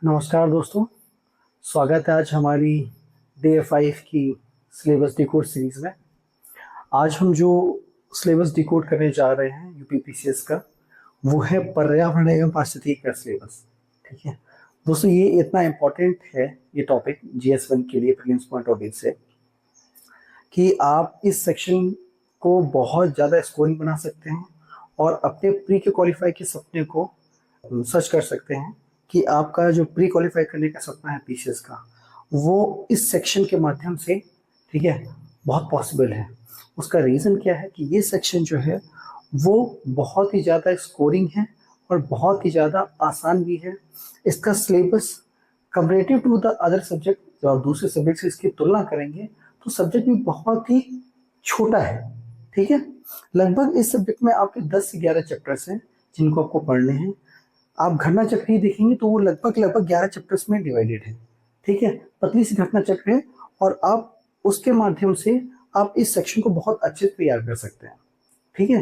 नमस्कार दोस्तों। स्वागत है आज हमारी डे 5 की सिलेबस डिकोड सीरीज में। आज हम जो सिलेबस डिकोड करने जा रहे हैं यूपीपीसीएस का, वो है पर्यावरण एवं पारिस्थितिकी का सिलेबस। ठीक है दोस्तों, ये इतना इम्पोर्टेंट है ये टॉपिक जीएस1 के लिए प्रीलिम्स पॉइंट ऑफ व्यू से कि आप इस सेक्शन को बहुत ज़्यादा स्कोरिंग बना सकते हैं और अपने प्री के क्वालिफाई के सपने को सर्च कर सकते हैं कि आपका जो प्री क्वालिफाई करने का सपना है पीसीएस का, वो इस सेक्शन के माध्यम से, ठीक है, बहुत पॉसिबल है। उसका रीज़न क्या है कि ये सेक्शन जो है वो बहुत ही ज़्यादा स्कोरिंग है और बहुत ही ज़्यादा आसान भी है। इसका syllabus comparative to the other subject, जब आप दूसरे सब्जेक्ट से इसकी तुलना करेंगे तो सब्जेक्ट भी बहुत ही छोटा है। ठीक है, लगभग इस सब्जेक्ट में आपके 10 से 11 चैप्टर्स हैं जिनको आपको पढ़ने हैं। आप घटना चक्र ही देखेंगे तो वो लगभग 11 चैप्टर्स में डिवाइडेड है। ठीक है, पतली सी घटना चक्र है और आप उसके माध्यम से आप इस सेक्शन को बहुत अच्छे से तैयार कर सकते हैं। ठीक है,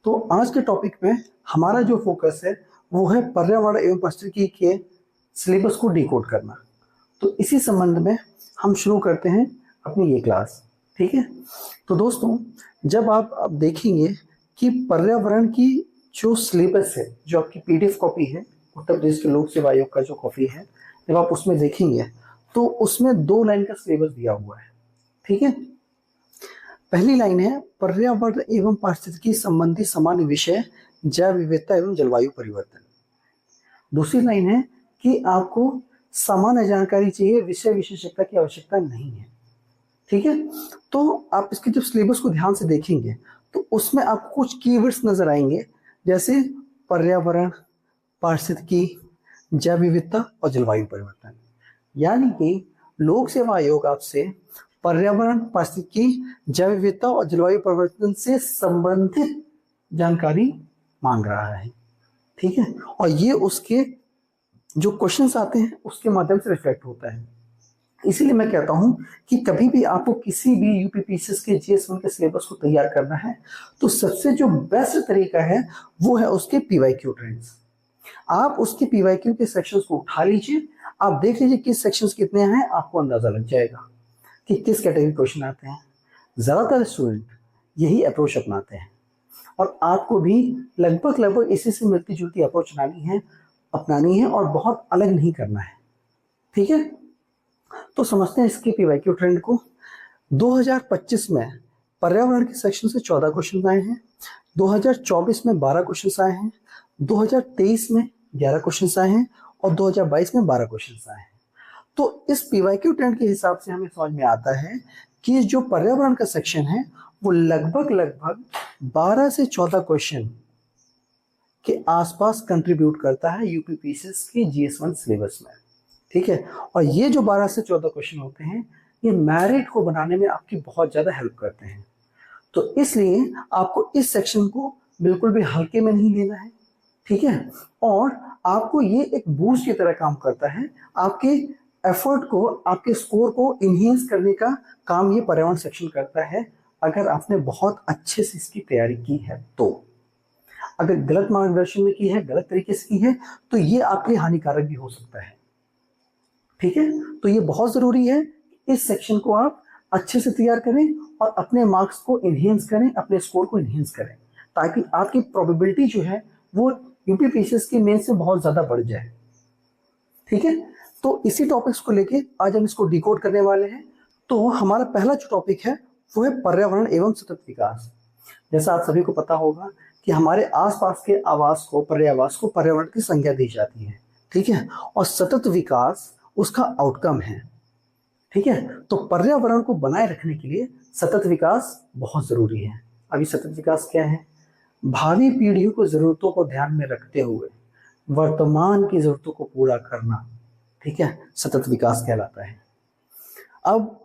तो आज के टॉपिक में हमारा जो फोकस है वो है पर्यावरण एवं पारिस्थितिकी के सिलेबस को डिकोड करना। तो इसी संबंध में हम शुरू करते हैं अपनी ये क्लास। ठीक है, तो दोस्तों, जब आप देखेंगे कि पर्यावरण की जो सिलेबस है, जो आपकी पीडीएफ कॉपी है उत्तर प्रदेश के लोक सेवा आयोग का जो कॉपी है, जब आप उसमें देखेंगे तो उसमें 2 लाइन का सिलेबस दिया हुआ है। ठीक है, पहली लाइन है पर्यावरण एवं पारिस्थितिकी संबंधी सामान्य विषय जैव विविधता एवं जलवायु परिवर्तन। दूसरी लाइन है कि आपको सामान्य जानकारी चाहिए, विषय विशेषज्ञता की आवश्यकता नहीं है। ठीक है, तो आप इसके जब सिलेबस को ध्यान से देखेंगे तो उसमें आपको कुछ कीवर्ड्स नजर आएंगे, जैसे पर्यावरण, पारिस्थितिकी, जैव विविधता और जलवायु परिवर्तन। यानी कि लोक सेवा आयोग आपसे पर्यावरण, पारिस्थितिकी, जैव विविधता और जलवायु परिवर्तन से संबंधित जानकारी मांग रहा है। ठीक है, और ये उसके जो क्वेश्चंस आते हैं उसके माध्यम से रिफ्लेक्ट होता है। इसीलिए मैं कहता हूं कि कभी भी आपको किसी भी यूपीपीसीएस के जीएस1 के सिलेबस को तैयार करना है तो सबसे जो बेस्ट तरीका है वो है उसके पीवाईक्यू ट्रेंड्स। आप उसके पीवाईक्यू के सेक्शंस को उठा लीजिए, आप देख लीजिए किस सेक्शंस कितने हैं, आपको अंदाजा लग जाएगा कि किस कैटेगरी क्वेश्चन आते हैं। ज्यादातर स्टूडेंट यही अप्रोच अपनाते हैं और आपको भी लगभग इसी से मिलती जुलती अप्रोच अपनानी है और बहुत अलग नहीं करना है। ठीक है, तो समझते हैं इसके पीवाईक्यू ट्रेंड को। 2025 में पर्यावरण के सेक्शन से 14 क्वेश्चन आए हैं, 2024 में 12 क्वेश्चन आए हैं, 2023 में 11 क्वेश्चन आए हैं और 2022 में 12 क्वेश्चन आए हैं। तो इस पीवाईक्यू ट्रेंड के हिसाब से हमें समझ में आता है कि जो पर्यावरण का सेक्शन है वो लगभग 12 से 14 क्वेश्चन के आसपास कंट्रीब्यूट करता है यूपीपीसीएस के जीएस1 सिलेबस में। ठीक है, और ये जो 12 से 14 क्वेश्चन होते हैं ये मैरिट को बनाने में आपकी बहुत ज्यादा हेल्प करते हैं। तो इसलिए आपको इस सेक्शन को बिल्कुल भी हल्के में नहीं लेना है। ठीक है, और आपको ये एक बूस्ट की तरह काम करता है, आपके एफर्ट को, आपके स्कोर को इनहेंस करने का काम ये पर्यावरण सेक्शन करता है, अगर आपने बहुत अच्छे से इसकी तैयारी की है तो। अगर गलत मार्गदर्शन में की है, गलत तरीके से की है, तो ये आपके लिए हानिकारक भी हो सकता है। ठीक है, तो ये बहुत जरूरी है इस सेक्शन को आप अच्छे से तैयार करें और अपने मार्क्स को इनहेंस करें, अपने स्कोर को इनहेंस करें, ताकि आपकी प्रोबेबिलिटी जो है वो यूपीपीसीएस के मेंस से बहुत ज्यादा बढ़ जाए। ठीक है, तो इसी टॉपिक्स को लेके आज हम इसको डिकोड करने वाले हैं। तो हमारा पहला जो टॉपिक है वो है पर्यावरण एवं सतत विकास। जैसा आप सभी को पता होगा कि हमारे आसपास के आवास को, पर्यावास को पर्यावरण की संज्ञा दी जाती है। ठीक है, और सतत विकास उसका आउटकम है। ठीक है, तो पर्यावरण को बनाए रखने के लिए सतत विकास बहुत जरूरी है। अभी सतत विकास क्या है? भावी पीढ़ियों को जरूरतों को ध्यान में रखते हुए वर्तमान की जरूरतों को पूरा करना, ठीक है, सतत विकास कहलाता है। अब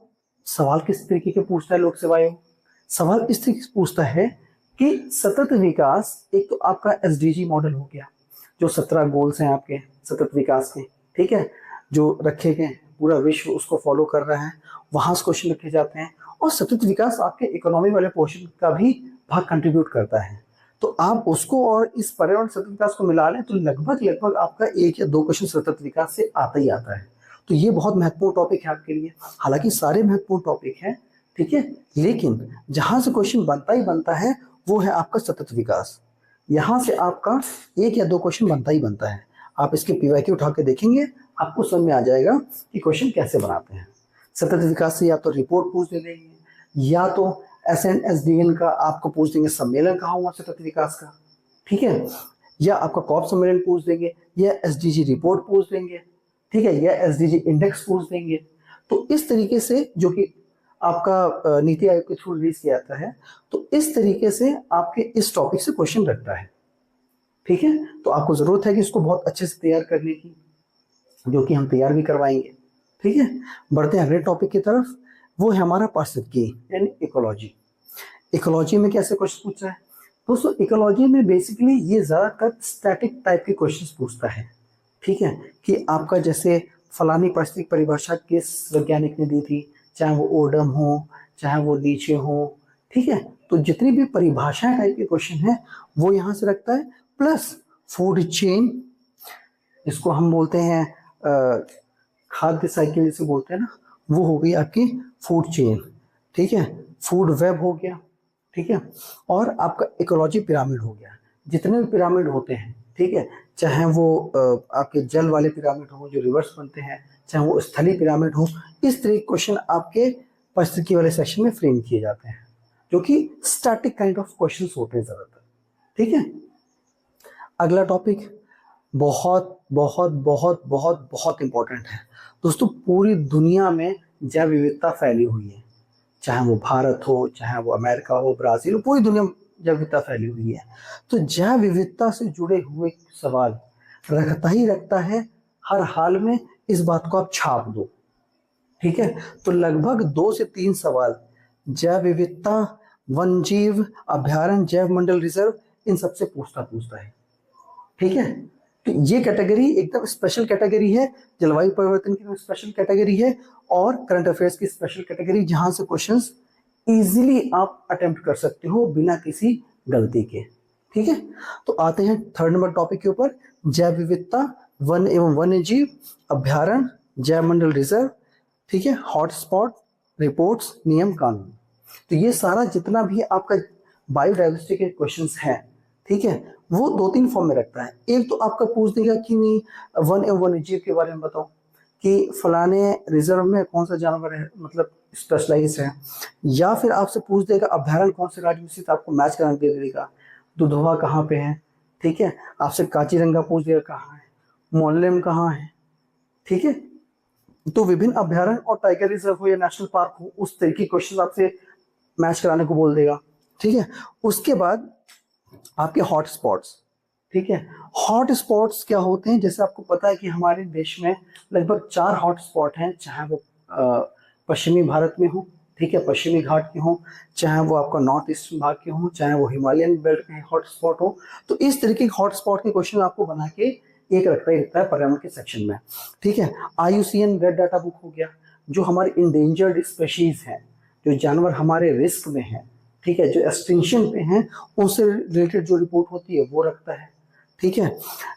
सवाल किस तरीके के पूछता है लोक सेवा आयोग? सवाल इस तरीके से पूछता है कि सतत विकास, एक तो आपका एसडीजी मॉडल हो गया, जो 17 गोल्स हैं आपके सतत विकास के, ठीक है, जो रखे गए, पूरा विश्व उसको फॉलो कर रहा है, वहां से क्वेश्चन रखे जाते हैं। और सतत विकास आपके इकोनॉमी वाले पोर्शन का भी भाग कंट्रीब्यूट करता है। तो आप उसको और इस पर्यावरण सतत विकास को मिला लें तो लगभग लगभग आपका 1 या 2 क्वेश्चन सतत विकास से आता ही आता है। तो ये बहुत महत्वपूर्ण टॉपिक है आपके लिए। हालांकि सारे महत्वपूर्ण टॉपिक हैं, ठीक है, लेकिन जहां से क्वेश्चन बनता ही बनता है वो है आपका सतत विकास। यहां से आपका 1 या 2 क्वेश्चन बनता ही बनता है। आप इसके पीवाईक्यू उठा के देखेंगे, आपको समझ में आ जाएगा कि क्वेश्चन कैसे बनाते हैं। सतत विकास से या तो रिपोर्ट पूछ देंगे, या तो SNSDN का आपको पूछ देंगे सम्मेलन कहाँ हुआ सतत विकास का, ठीक है, या आपका कॉप सम्मेलन पूछ देंगे, या SDG रिपोर्ट पूछ देंगे, ठीक है, या SDG इंडेक्स पूछ देंगे। तो इस तरीके से, जो कि आपका नीति आयोग के थ्रू रिलीज किया जाता है, तो इस तरीके से आपके इस टॉपिक से क्वेश्चन रखता है, ठीक है। तो आपको जरूरत है कि इसको बहुत अच्छे से तैयार करने की, जो कि हम तैयार भी करवाएंगे, ठीक है। बढ़ते हैं अगले टॉपिक की तरफ, वो है हमारा पारिस्थितिकी यानी इकोलॉजी। इकोलॉजी में कैसे क्वेश्चन पूछ रहा है दोस्तों? इकोलॉजी में बेसिकली ये ज्यादातर स्टैटिक टाइप के क्वेश्चन पूछता है, ठीक है, कि आपका जैसे फलानी पारिस्थितिक परिभाषा किस वैज्ञानिक ने दी थी, चाहे वो ओडम हो, चाहे वो नीचे हो, ठीक है। तो जितनी भी परिभाषाएं टाइप के क्वेश्चन है वो यहाँ से रखता है। प्लस फूड चेन, इसको हम बोलते हैं खाद्य साइकिल जिसे बोलते हैं ना, वो हो गई आपकी फूड चेन, ठीक है। फूड वेब हो गया, ठीक है। और आपका इकोलॉजी पिरामिड हो गया। जितने भी पिरामिड होते हैं, ठीक है, चाहे वो आपके जल वाले पिरामिड हो जो रिवर्स बनते हैं, चाहे वो स्थलीय पिरामिड हो, इस तरह के क्वेश्चन आपके पारिस्थितिकी वाले सेक्शन में फ्रेम किए जाते हैं, जो कि स्टैटिक काइंड ऑफ क्वेश्चंस होते हैं ज्यादातर, ठीक है। अगला टॉपिक बहुत बहुत बहुत बहुत बहुत इंपॉर्टेंट है दोस्तों। पूरी दुनिया में जैव विविधता फैली हुई है, चाहे वो भारत हो, चाहे वो अमेरिका हो, ब्राजील हो, पूरी दुनिया में जैव विविधता फैली हुई है। तो जैव विविधता से जुड़े हुए सवाल रखता ही रखता है हर हाल में। इस बात को आप छाप दो, ठीक है। तो लगभग 2 से 3 सवाल जैव विविधता, वन जीव अभ्यारण्य, जैव मंडल रिजर्व, इन सबसे पूछता पूछता है, ठीक है। तो ये कैटेगरी एकदम स्पेशल कैटेगरी है, जलवायु परिवर्तन की स्पेशल कैटेगरी है, और करंट अफेयर्स की स्पेशल कैटेगरी, जहां से क्वेश्चंस इजीली आप अटेम्प्ट कर सकते हो बिना किसी गलती के, ठीक है। तो आते हैं 3rd नंबर टॉपिक के ऊपर, जैव विविधता, वन एवं वन्य जीव अभ्यारण्य, जैव मंडल रिजर्व, ठीक है, हॉटस्पॉट, रिपोर्ट्स, नियम कानून। तो ये सारा जितना भी आपका बायोडाइवर्सिटी के क्वेश्चंस हैं, ठीक है, वो 2-3 फॉर्म में रखता है। एक तो आपका पूछ देगा कि नहीं वन एवं वन्य जीव के बारे में बताओ, कि फलाने रिजर्व में कौन सा जानवर है, मतलब स्पेशलाइज है। या फिर आपसे पूछ देगा अभ्यारण्य कौन से राज्य में स्थित, आपको मैच कराने दे देगा, दुधवा कहाँ पे है, ठीक है। आपसे काजीरंगा पूछ देगा कहाँ है, मोल्लेम कहाँ है, ठीक है। तो विभिन्न अभ्यारण्य और टाइगर रिजर्व हो या नेशनल पार्क हो, उस तरीके क्वेश्चन आपसे मैच कराने को बोल देगा, ठीक है। उसके बाद आपके हॉट स्पॉट्स, ठीक है। हॉट स्पॉट्स क्या होते हैं? जैसे आपको पता है कि हमारे देश में लगभग 4 हॉट स्पॉट हैं, चाहे वो पश्चिमी भारत में हो, ठीक है, पश्चिमी घाट के हो, चाहे वो आपका नॉर्थ ईस्ट भाग के हो, चाहे वो हिमालयन बेल्ट के हॉट स्पॉट हो। तो इस तरीके के हॉट स्पॉट के क्वेश्चन आपको बना के एक रखता ही रखता है पर्यावरण के सेक्शन में, ठीक है। IUCN रेड डाटा बुक हो गया, जो हमारे इंडेंजर्ड स्पेशीज हैं, जो जानवर हमारे रिस्क में है, ठीक है, जो एक्सटिंक्शन पे हैं, उनसे रिलेटेड जो रिपोर्ट होती है वो रखता है, ठीक है।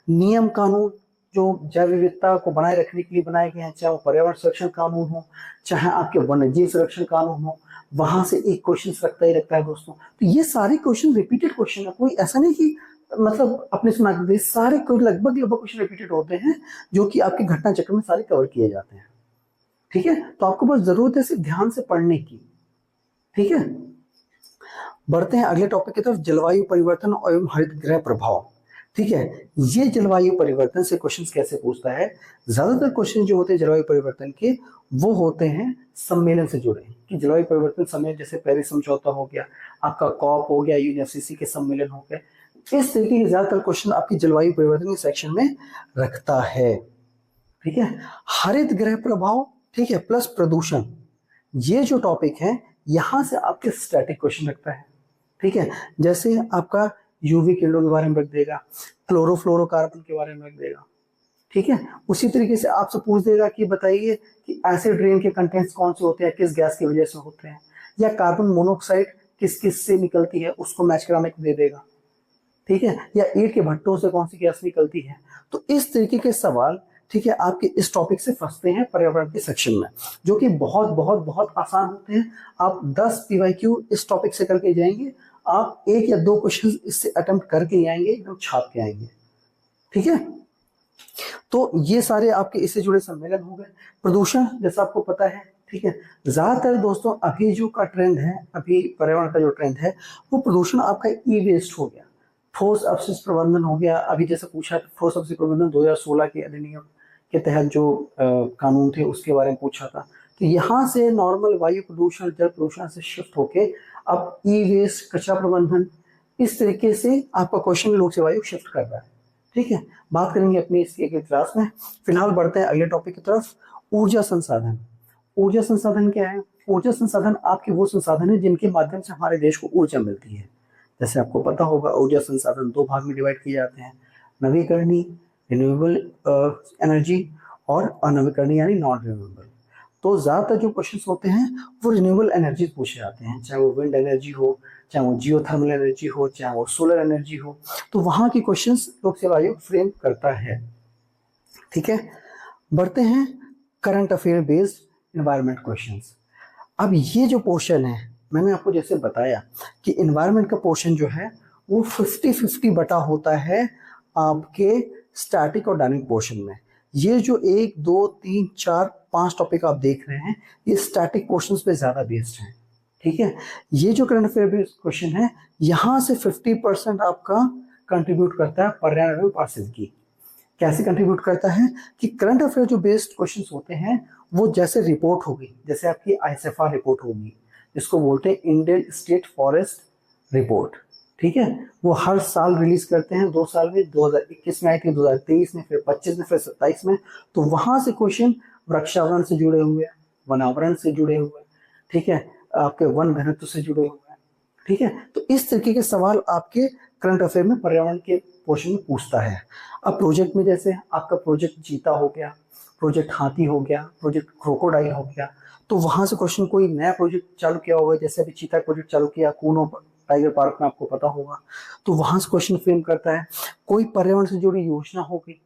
नियम कानून जो जैव विविधता को बनाए रखने के लिए बनाए गए हैं, चाहे वो पर्यावरण संरक्षण कानून हो, चाहे आपके वन्यजीव संरक्षण कानून हो, वहां से एक क्वेश्चन रखता ही रखता है दोस्तों। तो ये सारे क्वेश्चन रिपीटेड क्वेश्चन है, कोई ऐसा नहीं कि मतलब अपने सुना के, सारे लगभग लगभग क्वेश्चन रिपीटेड होते हैं, जो कि आपके घटना चक्र में सारे कवर किए जाते हैं, ठीक है। तो आपको बस जरूरत है सिर्फ ध्यान से पढ़ने की, ठीक है। बढ़ते हैं अगले टॉपिक की तरफ, जलवायु परिवर्तन एवं हरित गृह प्रभाव, ठीक है। ये जलवायु परिवर्तन से क्वेश्चंस कैसे पूछता है? ज्यादातर क्वेश्चन जो होते हैं जलवायु परिवर्तन के, वो होते हैं सम्मेलन से जुड़े, कि जलवायु परिवर्तन सम्मेलन, जैसे पेरिस समझौता हो गया, आपका कॉप हो गया, UNFCCC के सम्मेलन हो गए। इस तरीके के ज्यादातर क्वेश्चन आपकी जलवायु परिवर्तन के सेक्शन में रखता है, ठीक है। हरित गृह प्रभाव, ठीक है, प्लस प्रदूषण, ये जो टॉपिक है यहां से आपके स्टैटिक क्वेश्चन रखता है, ठीक है। जैसे आपका यूवी किरणों के बारे में रख देगा, क्लोरोफ्लोरोकार्बन के बारे में रख देगा, ठीक है। उसी तरीके से आपसे पूछ देगा कि बताइए कि एसिड रेन के कंटेंट्स कौन से होते हैं, किस गैस की वजह से होते हैं, या कार्बन मोनोऑक्साइड किस किस से निकलती है, उसको मैच कराने को दे देगा, ठीक है, या ईंट के भट्टों से कौन सी गैस निकलती है। तो इस तरीके के सवाल, ठीक है, आपके इस टॉपिक से फंसते हैं पर्यावरण के सेक्शन में, जो कि बहुत बहुत बहुत आसान होते हैं। आप 10 पीवाईक्यू इस टॉपिक से करके जाएंगे, आप 1 या 2 क्वेश्चन इससे अटेम्प्ट करके ही आएंगे, एकदम छाप के आएंगे। ठीक है, तो ये सारे आपके इससे जुड़े सम्मेलन हो गए। प्रदूषण जैसा आपको पता है, ठीक है, ज्यादातर दोस्तों अभी जो का ट्रेंड है, अभी पर्यावरण का जो ट्रेंड है, वो प्रदूषण आपका ई वेस्ट हो गया, ठोस अपशिष्ट प्रबंधन हो गया। अभी जैसे पूछा, ठोस अपशिष्ट प्रबंधन 2016 के अधिनियम के तहत जो कानून थे उसके बारे में पूछा था। तो यहाँ से नॉर्मल वायु प्रदूषण, जल प्रदूषण से शिफ्ट होके अब ई वेस्ट, कचरा प्रबंधन, इस तरीके से आपका क्वेश्चन लोक सेवा आयोग शिफ्ट कर रहा है। ठीक है, बात करेंगे अपनी इसकी अगली क्लास में। फिलहाल बढ़ते हैं अगले टॉपिक की तरफ, ऊर्जा संसाधन। ऊर्जा संसाधन क्या है? ऊर्जा संसाधन आपके वो संसाधन है जिनके माध्यम से हमारे देश को ऊर्जा मिलती है। जैसे आपको पता होगा, ऊर्जा संसाधन 2 भाग में डिवाइड किए जाते हैं, नवीकरणीय रिन्यूएबल एनर्जी और अनवीकरणीय यानी नॉन रिन्यूएबल। तो ज्यादातर जो क्वेश्चन होते हैं वो रिन्यूएबल एनर्जी पूछे जाते हैं, चाहे वो विंड एनर्जी हो, चाहे वो जियोथर्मल एनर्जी हो, चाहे वो सोलर एनर्जी हो। तो वहां की क्वेश्चंस लोक सेवा आयोग फ्रेम करता है। ठीक है, बढ़ते हैं current affair based environment questions. अब ये जो पोर्शन है, मैंने आपको जैसे बताया कि एनवायरमेंट का पोर्शन जो है वो 50-50 बटा होता है आपके स्टैटिक और डायनेमिक पोर्शन में। ये जो 1 2 3 4 5 टॉपिक आप देख रहे हैं, ये स्टैटिक पोर्शंस पे ज्यादा बेस्ड हैं। ठीक है, ये जो करंट अफेयर बेस्ड क्वेश्चन है, यहाँ से 50% आपका कंट्रीब्यूट करता है पर्यावरण पारिस्थितिकी। कैसे कंट्रीब्यूट करता है कि करंट अफेयर जो बेस्ड क्वेश्चंस होते हैं, वो जैसे रिपोर्ट होगी, जैसे आपकी आईएसएफआर रिपोर्ट होगी, जिसको बोलते हैं इंडियन स्टेट फॉरेस्ट रिपोर्ट। ठीक है, वो हर साल रिलीज करते हैं, 2 साल में, 2021 में आई थी, 2023 में, फिर 25 में, फिर 27 में। तो वहां से क्वेश्चन वृक्षावरण से जुड़े हुए, वनावरण से जुड़े हुए, ठीक है, आपके वन घनत्व से जुड़े हुए हैं। ठीक है, तो इस तरीके के सवाल आपके करंट अफेयर में पर्यावरण के पोर्शन में पूछता है। अब प्रोजेक्ट में जैसे आपका प्रोजेक्ट चीता हो गया, प्रोजेक्ट हाथी हो गया, प्रोजेक्ट क्रोकोडाइल हो गया, तो वहां से क्वेश्चन कोई नया प्रोजेक्ट चालू किया होगा, जैसे अभी चीता प्रोजेक्ट चालू किया कूनो टाइगर पार्क में, आपको पता होगा, तो वहां से क्वेश्चन फ्रेम करता है। कोई पर्यावरण से जुड़ी योजना होगी,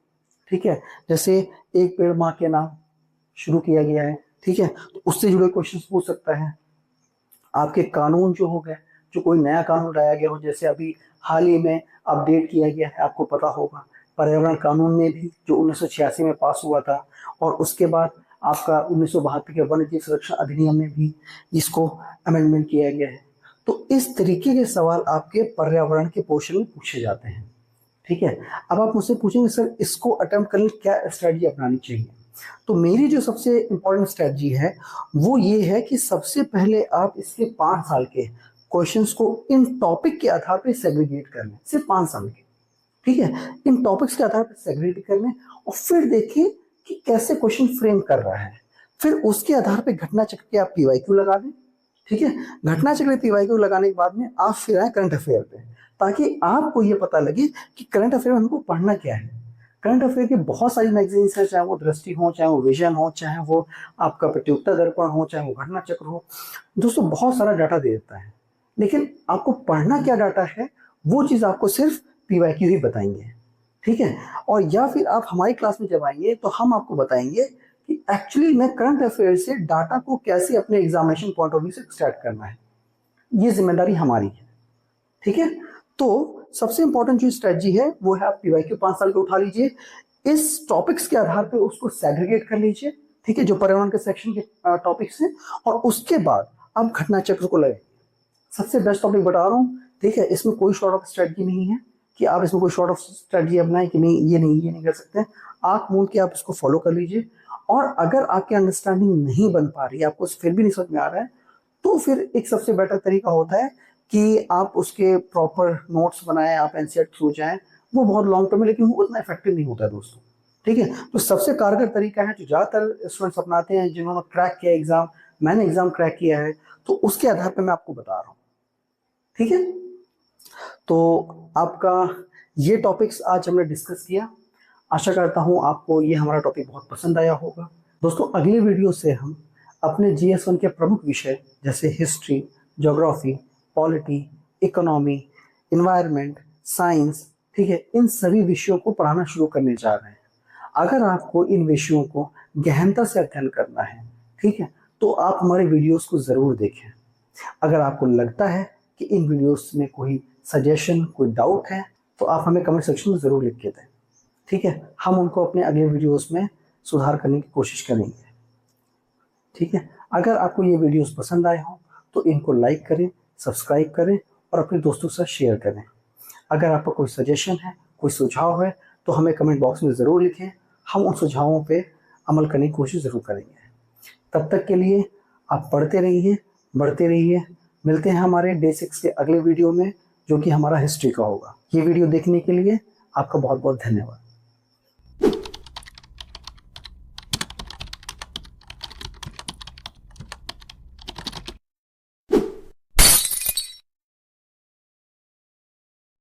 ठीक है, जैसे एक पेड़ माँ के नाम शुरू किया गया है, ठीक है, तो उससे जुड़े क्वेश्चन पूछ सकता है। आपके कानून जो हो गए, जो कोई नया कानून लाया गया हो, जैसे अभी हाल ही में अपडेट किया गया है, आपको पता होगा, पर्यावरण कानून में भी जो 1986 में पास हुआ था, और उसके बाद आपका 1972 के वन्य जीव संरक्षण अधिनियम में भी इसको अमेंडमेंट किया गया है। तो इस तरीके के सवाल आपके पर्यावरण के पोर्शन में पूछे जाते हैं। ठीक है, अब आप मुझसे पूछेंगे सर इसको अटेम्प्ट करने क्या स्ट्रेटजी अपनानी चाहिए। तो मेरी जो सबसे इंपॉर्टेंट स्ट्रेटजी है वो ये है कि सबसे पहले आप इसके 5 साल के क्वेश्चंस को इन टॉपिक के आधार पर सेग्रीगेट कर लें, सिर्फ 5 साल के। ठीक है, इन टॉपिक्स के आधार पर सेग्रीगेट कर लें और फिर देखें कि कैसे क्वेश्चन फ्रेम कर रहा है। फिर उसके आधार पर घटना चक्र के आप पीवाईक्यू लगा दें। ठीक है, घटना चक्र पीवाईक्यू लगाने के बाद में आप फिर आए करंट अफेयर पे, ताकि आपको ये पता लगे कि करंट अफेयर में हमको पढ़ना क्या है। करंट अफेयर की बहुत सारी मैगजीन्स हैं, चाहे वो दृष्टि हो, चाहे वो विजन हो, चाहे वो आपका प्रतियोगिता दर्पण हो, चाहे वो घटना चक्र हो। दोस्तों बहुत सारा डाटा दे देता है, लेकिन आपको पढ़ना क्या डाटा है वो चीज़ आपको सिर्फ पीवाईक्यू ही बताएंगे। ठीक है, और या फिर आप हमारी क्लास में जब आएंगे तो हम आपको बताएंगे कि एक्चुअली में करंट अफेयर से डाटा को कैसे अपने एग्जामिनेशन पॉइंट ऑफ व्यू से एक्सट्रैक्ट करना है, ये जिम्मेदारी हमारी है। ठीक है, तो सबसे इंपॉर्टेंट जो स्ट्रेटजी है वो है आप पीवाईक्यू 5 साल के उठा लीजिए, इस टॉपिक्स के आधार पे उसको सेग्रीगेट कर लीजिए, ठीक है, जो पर्यावरण के सेक्शन के टॉपिक्स हैं, और उसके बाद आप घटना चक्र को लगे। सबसे बेस्ट टॉपिक बता रहा हूँ, ठीक है, इसमें कोई शॉर्ट ऑफ स्ट्रेटजी नहीं है कि आप इसमें कोई शॉर्ट ऑफ स्ट्रेटजी अपनाएं कि नहीं ये नहीं कर सकते। आंख मूंद के आप इसको फॉलो कर लीजिए, और अगर आपकी अंडरस्टैंडिंग नहीं बन पा रही है, आपको फिर भी नहीं समझ में आ रहा है, तो फिर एक सबसे बेटर तरीका होता है कि आप उसके प्रॉपर नोट्स बनाएं, आप एनसीईआरटी थ्रू जाएं। वो बहुत लॉन्ग टर्म है, लेकिन वो उतना इफेक्टिव नहीं होता है दोस्तों। ठीक है, तो सबसे कारगर तरीका है जो ज़्यादातर स्टूडेंट्स अपनाते हैं, जिन्होंने क्रैक किया एग्जाम, मैंने एग्जाम क्रैक किया है, तो उसके आधार पर मैं आपको बता रहा हूँ। ठीक है, तो आपका ये टॉपिक्स आज हमने डिस्कस किया। आशा करता हूँ आपको ये हमारा टॉपिक बहुत पसंद आया होगा। दोस्तों अगले वीडियो से हम अपने GS1 के प्रमुख विषय जैसे history, geography, polity, economy, environment, science, ठीक है, इन सभी विषयों को पढ़ाना शुरू करने जा रहे हैं। अगर आपको इन विषयों को गहनता से अध्ययन करना है, ठीक है, तो आप हमारे वीडियोस को ज़रूर देखें। अगर आपको लगता है कि इन वीडियोस में कोई सजेशन, कोई डाउट है, तो आप हमें कमेंट सेक्शन में ज़रूर लिख के दें, ठीक है। हम उनको अपने अगले वीडियोस में सुधार करने की कोशिश करेंगे, ठीक है। अगर आपको ये वीडियोस पसंद आए हों तो इनको लाइक करें, सब्सक्राइब करें और अपने दोस्तों के साथ शेयर करें। अगर आपका कोई सजेशन है, कोई सुझाव है, तो हमें कमेंट बॉक्स में ज़रूर लिखें। हम उन सुझावों पे अमल करने की कोशिश ज़रूर करेंगे। तब तक के लिए आप पढ़ते रहिए, बढ़ते रहिए। मिलते हैं हमारे डे 6 के अगले वीडियो में, जो कि हमारा हिस्ट्री का होगा। ये वीडियो देखने के लिए आपका बहुत बहुत धन्यवाद।